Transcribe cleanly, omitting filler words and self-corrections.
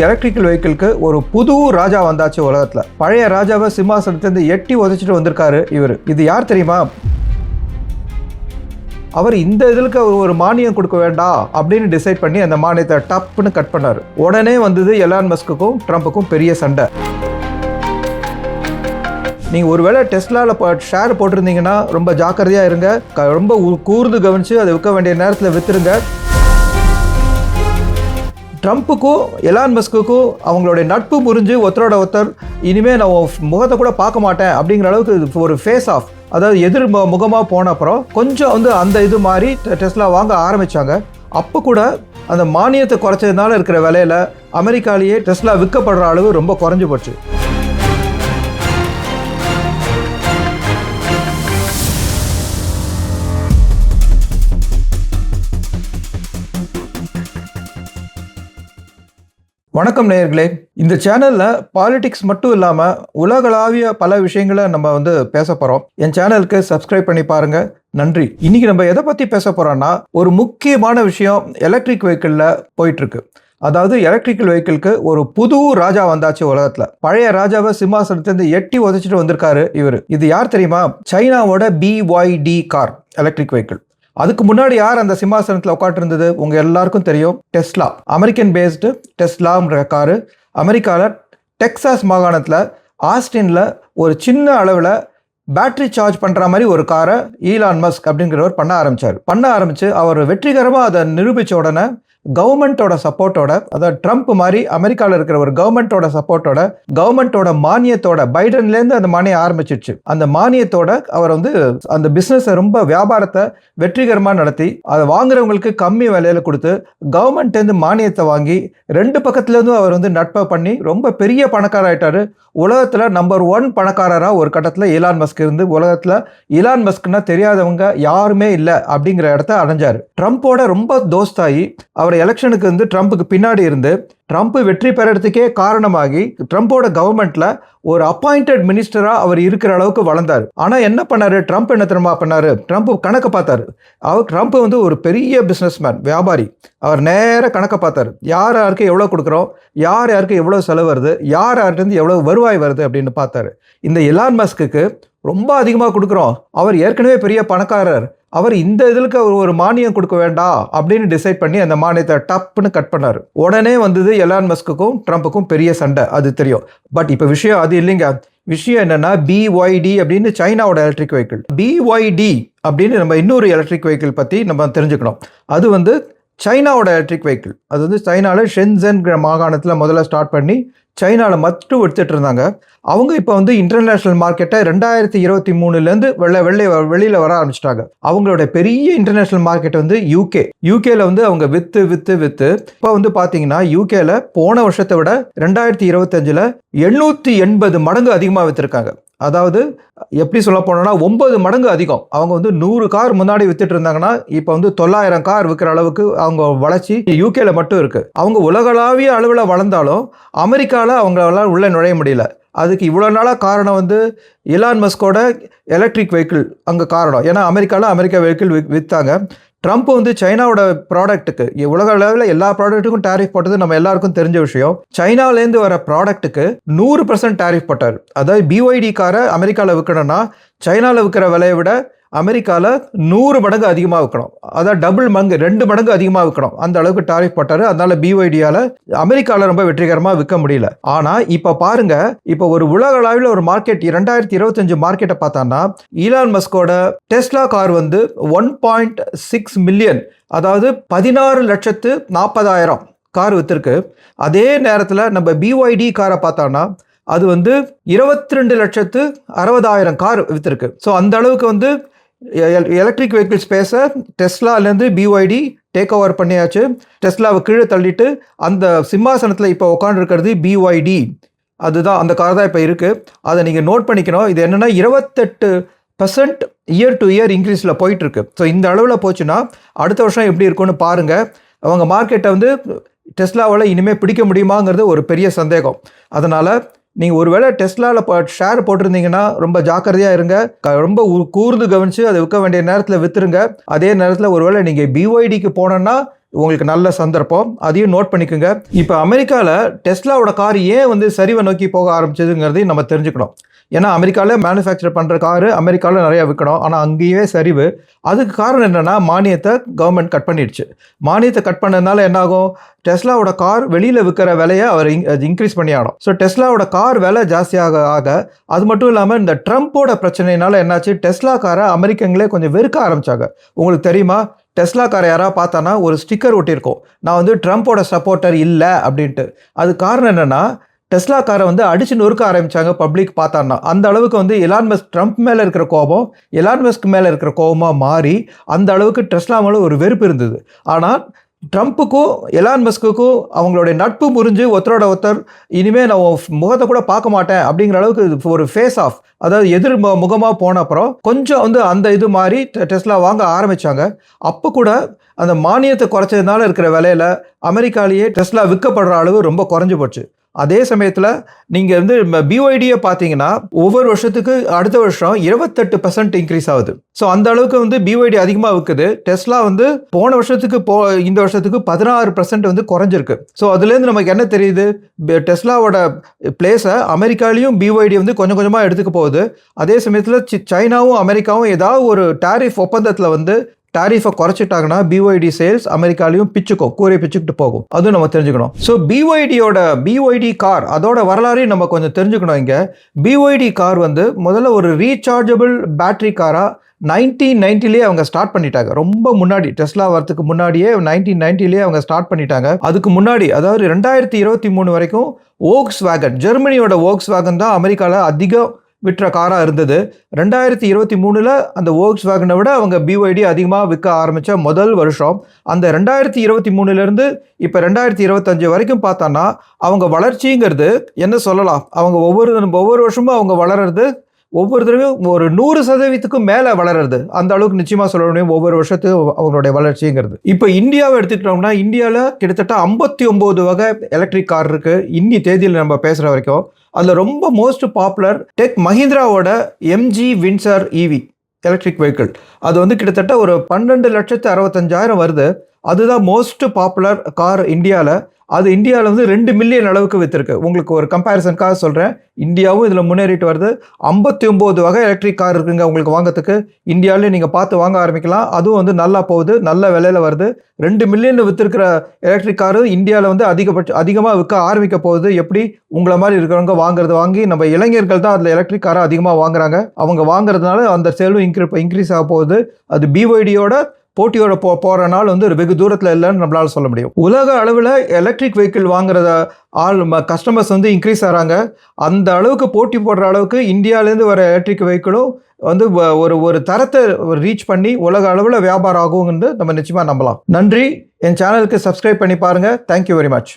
Electrical வெஹிக்கிள்க்கு ஒரு புது ராஜா வந்தாச்சு உலகத்துல. பழைய ராஜாவை சிம்மாசனத்திலிருந்து எட்டி உதைச்சிட்டு வந்திருக்காரு இவர். இது யார் தெரியுமா? அவர் இந்த இதுக்கு ஒரு மானியம் கொடுக்க வேண்டாம் அப்படின்னு டிசைட் பண்ணி அந்த மானியத்தை டப்புன்னு கட் பண்ணாரு. உடனே வந்தது எலான் மஸ்க்குக்கும் ட்ரம்ப்புக்கும் பெரிய சண்டை. நீங்கள் ஒருவேளை டெஸ்லாவில் ஷேர் போட்டிருந்தீங்கன்னா ரொம்ப ஜாக்கிரதையாக இருங்க. ரொம்ப கூர்ந்து கவனித்து அதை விற்க வேண்டிய நேரத்தில் விற்றுருங்க. ட்ரம்ப்புக்கும் எலான் மஸ்க்குக்கும் அவங்களுடைய நட்பு முறிஞ்சு ஒருத்தரோட ஒருத்தர் இனிமேல் நான் முகத்தை கூட பார்க்க மாட்டேன் அப்படிங்கிற அளவுக்கு ஒரு ஃபேஸ் ஆஃப், அதாவது எதிர் முகமாக போன அப்புறம் கொஞ்சம் அந்த இது மாதிரி டெஸ்லா வாங்க ஆரம்பித்தாங்க. அப்போ கூட அந்த மானியத்தை குறைச்சதுனால இருக்கிற விலையில் அமெரிக்காலேயே டெஸ்லா விற்கப்படுற அளவு ரொம்ப குறைஞ்சி போச்சு. வணக்கம் நேயர்களே. இந்த சேனலில் பாலிடிக்ஸ் மட்டும் இல்லாமல் உலகளாவிய பல விஷயங்களை நம்ம பேச போகிறோம். என் சேனலுக்கு சப்ஸ்கிரைப் பண்ணி பாருங்கள். நன்றி. இன்னைக்கு நம்ம எதை பற்றி பேச போகிறோம்னா, ஒரு முக்கியமான விஷயம் எலக்ட்ரிக் வெஹிக்கிளில் போயிட்டுருக்கு. அதாவது எலக்ட்ரிக்கல் வெஹிக்கிள்க்கு ஒரு புது ராஜா வந்தாச்சு உலகத்தில். பழைய ராஜாவை சிம்மாசனத்திலிருந்து எட்டி உதைச்சிட்டு வந்திருக்காரு இவர். இது யார் தெரியுமா? சைனாவோட BYD கார் எலக்ட்ரிக் வெஹிக்கிள். அதுக்கு முன்னாடி யார் அந்த சிம்மாசனத்தில் உட்காந்துருந்தது? உங்கள் எல்லாருக்கும் தெரியும், டெஸ்லா. அமெரிக்கன் பேஸ்டு டெஸ்லான்ற காரு அமெரிக்காவில் டெக்சாஸ் மாகாணத்தில் ஆஸ்டினில் ஒரு சின்ன அளவில் பேட்டரி சார்ஜ் பண்ணுற மாதிரி ஒரு காரை ஈலான் மஸ்க் அப்படிங்கிறவர் பண்ண ஆரம்பித்து அவர் வெற்றிகரமாக அதை நிரூபித்த உடனே கவர்மெண்ட்டோட சப்போர்ட்டோட, அதாவது ட்ரம்ப் மாதிரி அமெரிக்காவில் இருக்கிற ஒரு கவர்மெண்ட்டோட சப்போர்ட்டோட, கவர்மெண்ட்டோட மானியத்தோட, பைடன்லேருந்து அந்த மானியம் ஆரம்பிச்சிருச்சு. அந்த மானியத்தோட அவர் அந்த பிஸ்னஸை ரொம்ப வியாபாரத்தை வெற்றிகரமாக நடத்தி அதை வாங்குறவங்களுக்கு கம்மி விலையில கொடுத்து கவர்மெண்ட்லேருந்து மானியத்தை வாங்கி ரெண்டு பக்கத்துலேருந்தும் அவர் நட்பை பண்ணி ரொம்ப பெரிய பணக்காராயிட்டாரு. உலகத்தில் நம்பர் 1 பணக்காரராக ஒரு கட்டத்தில் ஈலான் மஸ்க் இருந்து உலகத்தில் ஈலான் மஸ்க்னா தெரியாதவங்க யாருமே இல்லை அப்படிங்கிற இடத்த அடைஞ்சார். ட்ரம்ப்போட ரொம்ப தோஸ்தாயி அவர் எலெக்ஷனுக்கு ட்ரம்ப்புக்கு பின்னாடி இருந்து ட்ரம்ப் வெற்றி பெறறதுக்கே காரணமாகி ட்ரம்ப்போட கவர்மெண்ட்ல ஒரு அப்பாயிண்டட் மினிஸ்டரா அவர் இருக்கிற அளவுக்கு வளர்ந்தார். ஆனா என்ன பண்ணாரு ட்ரம்ப்? என்ன தெரியுமா பண்ணாரு? ட்ரம்ப் கணக்கு பார்த்தாரு. ட்ரம்ப் ஒரு பெரிய பிசினஸ்மேன், வியாபாரி. அவர் நேர கணக்கை பார்த்தாரு. யார் யாருக்கு எவ்வளவு கொடுக்குறோம், யார் யாருக்கு எவ்வளவு செலவு வருது, யார் யார்கிட்ட எவ்வளவு வருவாய் வருது அப்படின்னு பார்த்தாரு. இந்த எலான் மஸ்க்கு ரொம்ப அதிகமாக கொடுக்குறோம், அவர் ஏற்கனவே பெரிய பணக்காரர், அவர் இந்த இதுக்கு ஒரு மானியம் கொடுக்க வேண்டாம் அப்படின்னு டிசைட் பண்ணி அந்த மானியத்தை டப்புன்னு கட் பண்ணாரு. உடனே வந்தது எலான் மஸ்க்குக்கும் ட்ரம்ப்புக்கும் பெரிய சண்டை. அது தெரியும். பட் இப்போ விஷயம் அது இல்லைங்க. விஷயம் என்னன்னா, BYD அப்படின்னு சைனாவோட எலக்ட்ரிக் வெஹிக்கிள். BYD அப்படின்னு நம்ம இன்னொரு எலக்ட்ரிக் வெஹிக்கிள் பற்றி நம்ம தெரிஞ்சுக்கணும். அது சைனாவோட எலக்ட்ரிக் வெஹிக்கிள். அது சைனாவில் ஷென்சன் மாகாணத்தில் முதல்ல ஸ்டார்ட் பண்ணி சைனாவில் மட்டும் எடுத்துகிட்டு இருந்தாங்க. அவங்க இப்போ இன்டர்நேஷ்னல் மார்க்கெட்டை 2023 வெளியில் வர ஆரம்பிச்சிட்டாங்க. அவங்களோட பெரிய இன்டர்நேஷ்னல் மார்க்கெட் யூகேல அவங்க விற்று இப்போ பார்த்தீங்கன்னா யூகேல போன வருஷத்தை விட 2025 780 மடங்கு அதிகமாக விற்றுருக்காங்க. அதாவது எப்படி சொல்ல போனோம்னா 9 மடங்கு அதிகம். அவங்க 100 கார் முன்னாடி வித்துட்டு இருந்தாங்கன்னா இப்போ 900 கார் விற்கிற அளவுக்கு அவங்க வளர்ச்சி யூகேல மட்டும் இருக்கு. அவங்க உலகளாவிய அளவில் வளர்ந்தாலும் அமெரிக்காவில் அவங்களால உள்ள நுழைய முடியல. அதுக்கு இவ்வளோ நாளாக காரணம் எலான் மஸ்கோட எலக்ட்ரிக் வெஹிக்கிள் அங்கே காரணம். ஏன்னா அமெரிக்கா வெஹிக்கிள் விற்றாங்க. ட்ரம்ப் சைனாவோட ப்ராடக்ட்டுக்கு, உலக அளவில் எல்லா ப்ராடக்ட்டுக்கும் டேரிஃப் போட்டது நம்ம எல்லாருக்கும் தெரிஞ்ச விஷயம். சைனாவிலேருந்து வர ப்ராடக்ட்டுக்கு 100% டேரிஃப் போட்டார். அதாவது BYD காரை அமெரிக்காவில் விற்கணும்னா சைனாவில் விற்கிற விலையை விட அமெரிக்காவில் 100 மடங்கு அதிகமாக விற்கணும். அதாவது டபுள் மடங்கு, 2 மடங்கு அதிகமாக விற்கணும். அந்த அளவுக்கு டாரிஃப் போட்டார். அதனால BYDயால் அமெரிக்காவில் ரொம்ப வெற்றிகரமாக விற்க முடியல. ஆனால் இப்போ பாருங்க, இப்போ ஒரு உலக அளவில் ஒரு மார்க்கெட் 2025 மார்க்கெட்டை பார்த்தான்னா ஈலான் மஸ்கோட டெஸ்லா கார் 1.6 மில்லியன், அதாவது 16,40,000 கார் விற்றுருக்கு. அதே நேரத்தில் நம்ம BYD காரை பார்த்தோன்னா அது 22,60,000 கார் விற்றுருக்கு. ஸோ அந்த அளவுக்கு எலக்ட்ரிக் வெஹிக்கிள் ஸ்பேஸை டெஸ்லாலேருந்து BYD டேக் ஓவர் பண்ணியாச்சு. டெஸ்லாவை கீழே தள்ளிட்டு அந்த சிம்மாசனத்தில் இப்போ உட்காந்துருக்கிறது BYD. அதுதான் அந்த கார் தான் இப்போ இருக்குது. அதை நீங்கள் நோட் பண்ணிக்கணும். இது என்னென்னா 28% இயர் டு இயர் இன்க்ரீஸில் போயிட்டுருக்கு. ஸோ இந்த அளவில் போச்சுன்னா அடுத்த வருஷம் எப்படி இருக்குன்னு பாருங்கள். அவங்க மார்க்கெட்டை டெஸ்லாவால் இனிமேல் பிடிக்க முடியுமாங்கிறது ஒரு பெரிய சந்தேகம். அதனால் நீங்கள் ஒருவேளை டெஸ்லாவில் ஷேர் போட்டிருந்தீங்கன்னா ரொம்ப ஜாக்கிரதையாக இருங்க. ரொம்ப கூர்ந்து கவனித்து அதை விற்க வேண்டிய நேரத்தில் விற்றுருங்க. அதே நேரத்தில் ஒருவேளை நீங்கள் BYDக்கு போனோன்னா உங்களுக்கு நல்ல சந்தர்ப்பம், அதையும் நோட் பண்ணிக்கோங்க. இப்போ அமெரிக்காவில் டெஸ்லாவோட கார் ஏன் வந்து சரிவை நோக்கி போக ஆரம்பிச்சதுங்கிறதையும் நம்ம தெரிஞ்சுக்கணும். ஏன்னா அமெரிக்காவில் மேனுஃபேக்சர் பண்ணுற காரு அமெரிக்காவில் நிறையா விற்கணும், ஆனால் அங்கேயே சரிவு. அதுக்கு காரணம் என்னென்னா மானியத்தை கவர்மெண்ட் கட் பண்ணிடுச்சு. மானியத்தை கட் பண்ணதுனால என்னாகும், டெஸ்லாவோட கார் வெளியில் விற்கிற விலையை அவர் இன்க்ரீஸ் பண்ணி ஆடும். ஸோ டெஸ்லாவோட கார் விலை ஜாஸ்தியாக ஆக, அது மட்டும் இல்லாமல் இந்த ட்ரம்ப்போட பிரச்சனைனால என்னாச்சு, டெஸ்லா காரை அமெரிக்கங்களே கொஞ்சம் வெறுக்க ஆரம்பித்தாங்க. உங்களுக்கு தெரியுமா, டெஸ்லா காரை யாராவது பார்த்தானா ஒரு ஸ்டிக்கர் ஒட்டியிருக்கோம், நான் வந்து ட்ரம்ப்போட சப்போர்ட்டர் இல்லை அப்படின்ட்டு. அது காரணம் என்னென்னா, டெஸ்லா காரை வந்து அடிச்சு நொறுக்க ஆரம்பிச்சாங்க பப்ளிக் பார்த்தான்னா. அந்த அளவுக்கு வந்து எலான் மஸ்க் ட்ரம்ப் மேலே இருக்கிற கோபம் எலான் மஸ்க் மேலே இருக்கிற கோபமாக மாறி அந்த அளவுக்கு டெஸ்லா மேலே ஒரு வெறுப்பு இருந்தது. ஆனால் ட்ரம்ப்புக்கும் எலான் மஸ்க்குக்கும் அவங்களுடைய நட்பு முறிஞ்சு ஒருத்தரோட ஒருத்தர் இனிமேல் நான் முகத்தை கூட பார்க்க மாட்டேன் அப்படிங்கிற அளவுக்கு ஒரு ஃபேஸ் ஆஃப், அதாவது எதிர் முகமாக போன அப்புறம் கொஞ்சம் வந்து அந்த இது மாதிரி டெஸ்லா வாங்க ஆரம்பித்தாங்க. அப்போ கூட அந்த மானியத்தை குறைச்சதுனால இருக்கிற விலையில் அமெரிக்காலேயே டெஸ்லா விற்கப்படுற அளவு ரொம்ப குறைஞ்சி போச்சு. அதே சமயத்தில் நீங்கள் வந்து பிஒய்டியை பார்த்தீங்கன்னா ஒவ்வொரு வருஷத்துக்கு அடுத்த வருஷம் 28% இன்க்ரீஸ் ஆகுது. ஸோ அந்த அளவுக்கு வந்து பிஒய்டி அதிகமாக விற்குது. டெஸ்லா வந்து போன வருஷத்துக்கு இந்த வருஷத்துக்கு 16% வந்து குறைஞ்சிருக்கு. ஸோ அதுலேருந்து நமக்கு என்ன தெரியுது, டெஸ்லாவோட பிளேஸை அமெரிக்காலையும் பிஒய்டி வந்து கொஞ்சம் கொஞ்சமாக எடுத்துக்க போகுது. அதே சமயத்தில் சைனாவும் அமெரிக்காவும் ஏதாவது ஒரு டாரிஃப் ஒப்பந்தத்தில் வந்து டாரிஃபை குறைச்சிட்டாங்கன்னா பிஒய்டி சேல்ஸ் அமெரிக்காலையும் கூரை பிச்சுக்கிட்டு போகும். அதுவும் நம்ம தெரிஞ்சுக்கணும். ஸோ பிஒய்டி கார் அதோட வரலாறையும் நம்ம கொஞ்சம் தெரிஞ்சுக்கணும். இங்கே பிஒய்டி கார் வந்து முதல்ல ஒரு ரீசார்ஜபிள் பேட்டரி காராக 1990 அவங்க ஸ்டார்ட் பண்ணிட்டாங்க. ரொம்ப முன்னாடி, டெஸ்லா வரதுக்கு முன்னாடியே 1990 அவங்க ஸ்டார்ட் பண்ணிட்டாங்க. அதுக்கு முன்னாடி, அதாவது 2023 வரைக்கும் வோக்ஸ்வேகன், ஜெர்மனியோட வோக்ஸ்வேகன் தான் அமெரிக்காவில் அதிகம் விற்ற காராக இருந்தது. 2023 அந்த வோக்ஸ்வேகனை விட அவங்க பிஒய்டி அதிகமாக விற்க ஆரம்பித்த முதல் வருஷம். அந்த 2023 இப்போ 2025 வரைக்கும் பார்த்தோன்னா அவங்க வளர்ச்சிங்கிறது என்ன சொல்லலாம், அவங்க ஒவ்வொரு வருஷமும் அவங்க வளர்றது ஒவ்வொரு தடவையும் ஒரு 100% மேலே வளருது. அந்த அளவுக்கு நிச்சயமாக சொல்ல முடியும் ஒவ்வொரு வருஷத்துக்கும் அவங்களுடைய வளர்ச்சிங்கிறது. இப்போ இந்தியாவை எடுத்துக்கிட்டோம்னா இந்தியாவில் கிட்டத்தட்ட 59 வகை எலக்ட்ரிக் கார் இருக்குது இன்னி தேதியில் நம்ம பேசுகிற வரைக்கும். அதில் ரொம்ப மோஸ்ட் பாப்புலர் டெக் மஹிந்திராவோட MG Windsor EV electric vehicle. அது வந்து கிட்டத்தட்ட ஒரு 12,65,000 வருது. அதுதான் மோஸ்ட் பாப்புலர் கார் இந்தியாவில். அது இந்தியாவில் வந்து 2 மில்லியன் அளவுக்கு விற்றுருக்கு. உங்களுக்கு ஒரு கம்பேரிசனுக்காக சொல்கிறேன், இந்தியாவும் இதில் முன்னேறிட்டு வருது. 59 வகை எலக்ட்ரிக் கார் இருக்குங்க உங்களுக்கு வாங்கிறதுக்கு. இந்தியாவிலே நீங்கள் பார்த்து வாங்க ஆரம்பிக்கலாம். அதுவும் வந்து நல்லா போகுது, நல்ல விலையில் வருது. 2 மில்லியன் விற்றுருக்கிற எலக்ட்ரிக் காரு இந்தியாவில் வந்து அதிகமாக விற்க ஆரம்பிக்க போகுது. எப்படி உங்களை மாதிரி இருக்கிறவங்க வாங்கி நம்ம இளைஞர்கள் தான் அதில் எலக்ட்ரிக் காரை அதிகமாக வாங்குறாங்க. அவங்க வாங்குறதுனால அந்த சேலும் இன்க்ரீஸ் ஆக போகுது. அது பிஒய்டியோட போட்டியோட போகிற நாள் வந்து வெகு தூரத்தில் இல்லைன்னு நம்மளால் சொல்ல முடியும். உலக அளவில் எலக்ட்ரிக் வெஹிக்கிள் வாங்குறத கஸ்டமர்ஸ் வந்து இன்க்ரீஸ் ஆகிறாங்க. அந்த அளவுக்கு போட்டி போடுற அளவுக்கு இந்தியாவிலேருந்து வர எலக்ட்ரிக் வெஹிக்கிளும் வந்து ஒரு தரத்தை ரீச் பண்ணி உலக அளவில் வியாபாரம் ஆகும்னு நம்ம நிச்சயமாக நம்பலாம். நன்றி. என் சேனலுக்கு சப்ஸ்கிரைப் பண்ணி பாருங்கள். Thank you very much.